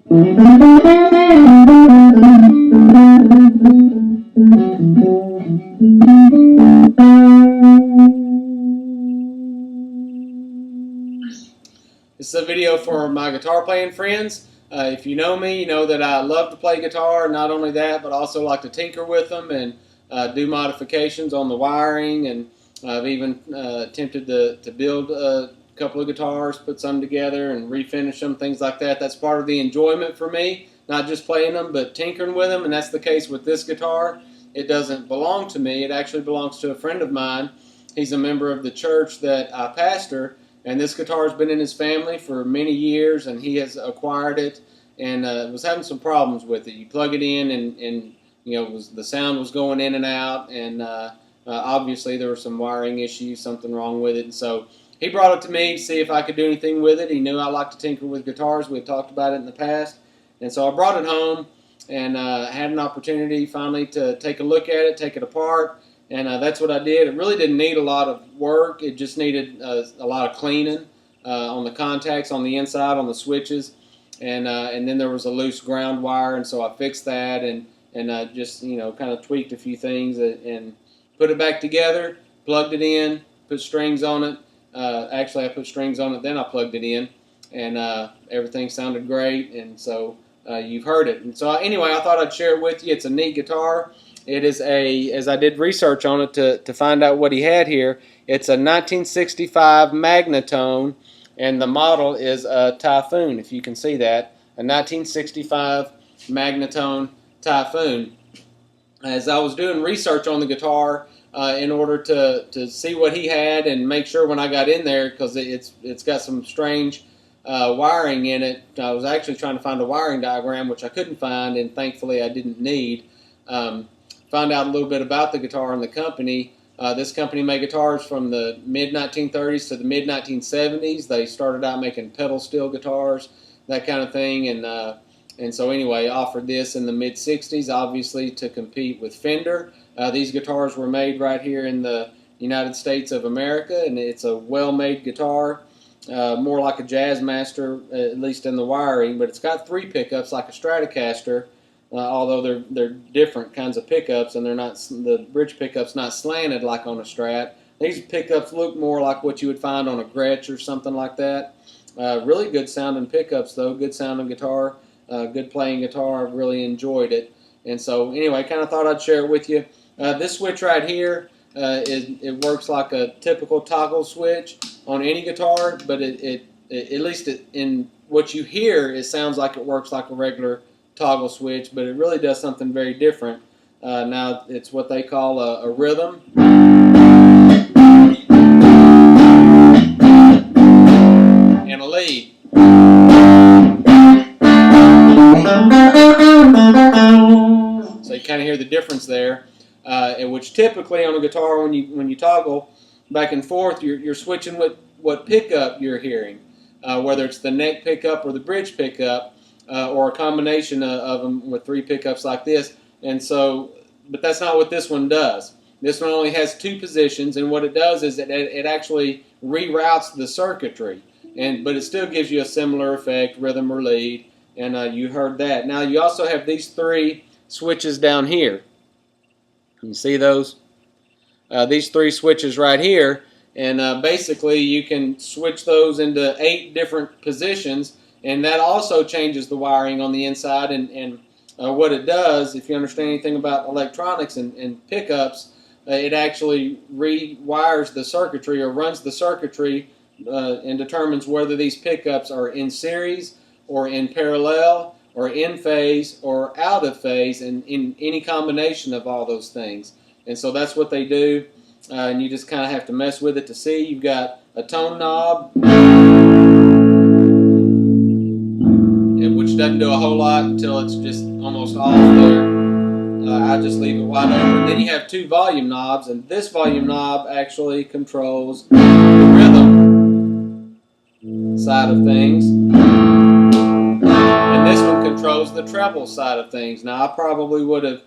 This is a video for my guitar playing friends. If you know me, you know that I love to play guitar. Not only that, but also like to tinker with them and do modifications on the wiring. And I've even attempted to build a couple of guitars, put some together and refinish them, things like that. That's part of the enjoyment for me, not just playing them, but tinkering with them. And that's the case with this guitar. It doesn't belong to me. It actually belongs to a friend of mine. He's a member of the church that I pastor. And this guitar has been in his family for many years, and he has acquired it and was having some problems with it. You plug it in, and you know, the sound was going in and out, and obviously there were some wiring issues, something wrong with it. And so he brought it to me to see if I could do anything with it. He knew I like to tinker with guitars. We had talked about it in the past. And so I brought it home and had an opportunity finally to take a look at it, take it apart. And that's what I did. It really didn't need a lot of work. It just needed a lot of cleaning on the contacts, on the inside, on the switches. And then there was a loose ground wire, and so I fixed that and just, you know, kind of tweaked a few things and put it back together, plugged it in, put strings on it. Actually, I put strings on it, then I plugged it in, and everything sounded great. And so you've heard it. And so anyway, I thought I'd share it with you. It's a neat guitar. It is as I did research on it to find out what he had here, it's a 1965 Magnatone, and the model is a Typhoon, if you can see that, a 1965 Magnatone Typhoon. As I was doing research on the guitar in order to see what he had and make sure when I got in there, because it's got some strange wiring in it, I was actually trying to find a wiring diagram, which I couldn't find, and thankfully I didn't need. Found out a little bit about the guitar and the company. This company made guitars from the mid-1930s to the mid-1970s. They started out making pedal steel guitars, that kind of thing, and so anyway, offered this in the mid-60s, obviously to compete with Fender. These guitars were made right here in the United States of America, and it's a well-made guitar, more like a Jazzmaster, at least in the wiring, but it's got 3 pickups like a Stratocaster. Although they're different kinds of pickups, and they're not, the bridge pickup's not slanted like on a Strat. These pickups look more like what you would find on a Gretsch or something like that. Really good sounding pickups though, good sounding guitar, good playing guitar. I've really enjoyed it. And so anyway, kind of thought I'd share it with you. This switch right here, it works like a typical toggle switch on any guitar, but at least in what you hear, it sounds like it works like a regular toggle switch, but it really does something very different. Now it's what they call a rhythm and a lead. So you kind of hear the difference there, which typically on a guitar when you toggle back and forth, you're switching with what pickup you're hearing, whether it's the neck pickup or the bridge pickup. Or a combination of them with 3 pickups like this. And so, but that's not what this one does. This one only has 2 positions, and what it does is it actually reroutes the circuitry, but it still gives you a similar effect, rhythm or lead, and you heard that. Now you also have these 3 switches down here. You see those? These 3 switches right here, and basically you can switch those into 8 different positions. And that also changes the wiring on the inside, and what it does, if you understand anything about electronics and pickups, it actually rewires the circuitry or runs the circuitry and determines whether these pickups are in series or in parallel or in phase or out of phase, and in any combination of all those things. And so that's what they do, and you just kind of have to mess with it to see. You've got a tone knob, which doesn't do a whole lot until it's just almost off there. I just leave it wide open. Then you have 2 volume knobs, and this volume knob actually controls the rhythm side of things, and this one controls the treble side of things. Now I probably would have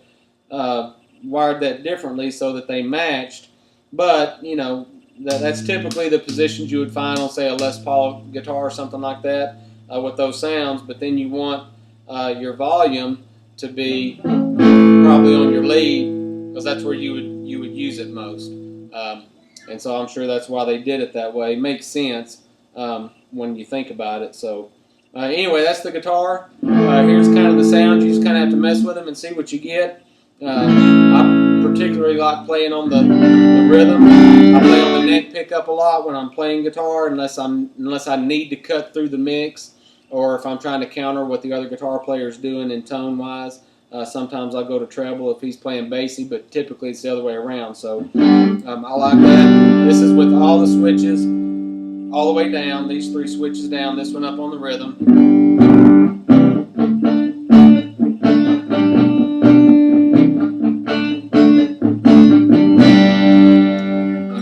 wired that differently so that they matched, but you know, that's typically the positions you would find on, say, a Les Paul guitar or something like that. With those sounds, but then you want your volume to be probably on your lead, because that's where you would use it most. And so I'm sure that's why they did it that way. It makes sense when you think about it. So anyway, that's the guitar. Here's kind of the sound. You just kind of have to mess with them and see what you get. I particularly like playing on the rhythm. I play on the neck pickup a lot when I'm playing guitar, unless I need to cut through the mix, or if I'm trying to counter what the other guitar player is doing in tone wise. Sometimes I'll go to treble if he's playing bassy, but typically it's the other way around. So I like that. This is with all the switches all the way down. These 3 switches down. This one up on the rhythm.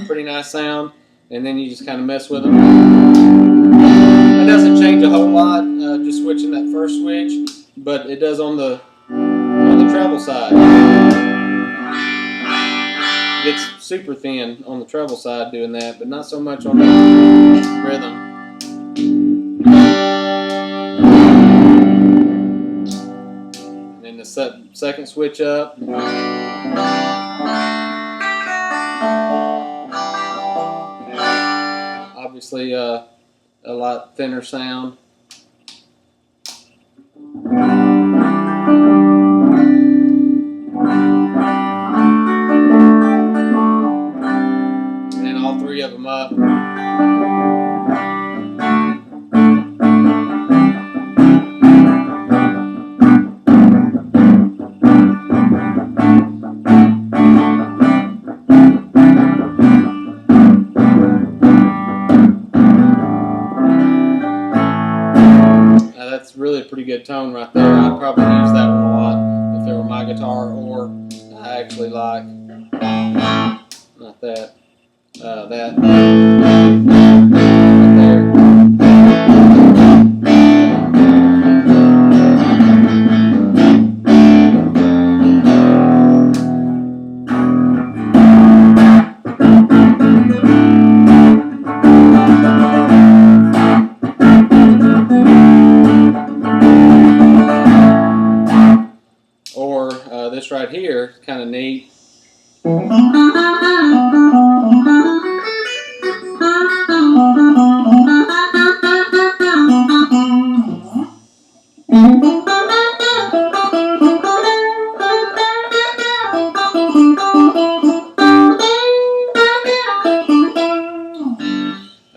Pretty nice sound. And then you just kind of mess with them. That doesn't change a whole lot, just switching that first switch, but it does on the treble side. It gets super thin on the treble side doing that, but not so much on the rhythm. And then the second switch up. Obviously a lot thinner sound. And then all 3 of them up. That's really a pretty good tone right there. I'd probably use that one a lot if it were my guitar, or I actually like, not that, that right there. Or this right here, kind of neat.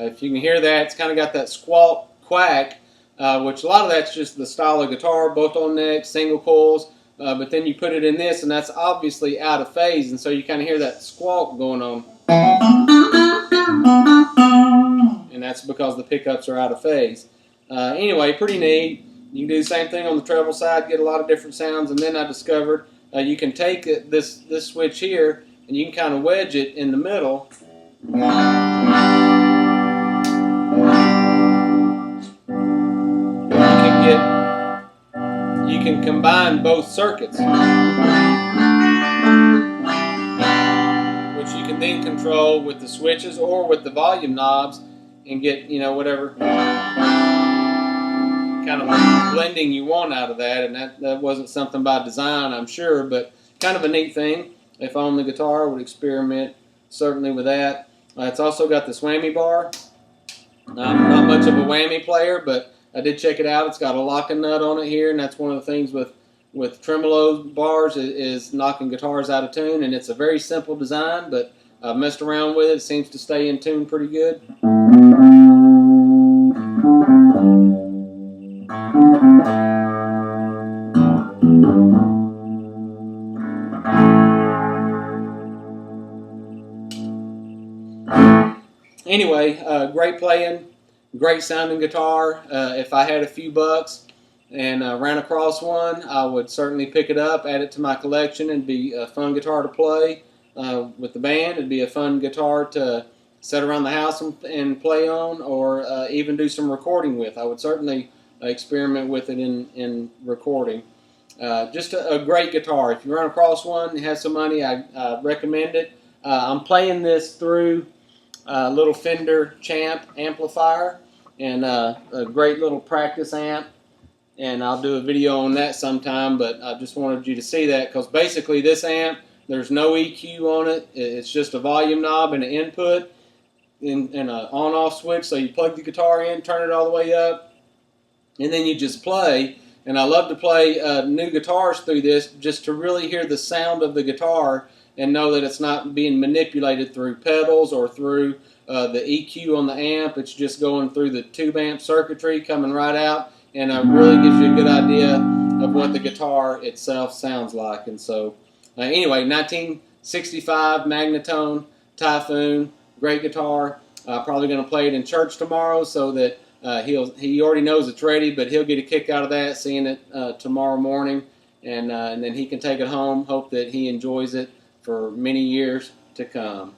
If you can hear that, it's kind of got that squawk, quack, which a lot of that's just the style of guitar, both on neck, single coils. But then you put it in this, and that's obviously out of phase, and so you kind of hear that squawk going on. And that's because the pickups are out of phase. Anyway, pretty neat. You can do the same thing on the treble side, get a lot of different sounds, and then I discovered you can take this switch here, and you can kind of wedge it in the middle. You can combine both circuits, which you can then control with the switches or with the volume knobs and get, whatever kind of blending you want out of that. And that wasn't something by design, I'm sure, but kind of a neat thing. If I owned the guitar, I would experiment certainly with that. It's also got this whammy bar. I'm not much of a whammy player, but I did check it out. It's got a locking nut on it here, and that's one of the things with tremolo bars is knocking guitars out of tune, and it's a very simple design, but I've messed around with it. It seems to stay in tune pretty good. Anyway, great playing. Great sounding guitar. If I had a few bucks and ran across one, I would certainly pick it up, add it to my collection, and be a fun guitar to play with the band. It'd be a fun guitar to set around the house and play on, or even do some recording with. I would certainly experiment with it in recording. Just a great guitar. If you run across one, have some money, I recommend it. I'm playing this through a little Fender Champ amplifier and a great little practice amp. and I'll do a video on that sometime, but I just wanted you to see that because basically this amp, there's no EQ on it. It's just a volume knob and an input and an on-off switch. So you plug the guitar in, turn it all the way up, and then you just play. And I love to play new guitars through this just to really hear the sound of the guitar and know that it's not being manipulated through pedals or through the EQ on the amp. It's just going through the tube amp circuitry, coming right out, and it really gives you a good idea of what the guitar itself sounds like. And so anyway, 1965 Magnatone Typhoon, great guitar. Probably going to play it in church tomorrow so that he already knows it's ready, but he'll get a kick out of that, seeing it tomorrow morning, and then he can take it home. Hope that he enjoys it for many years to come.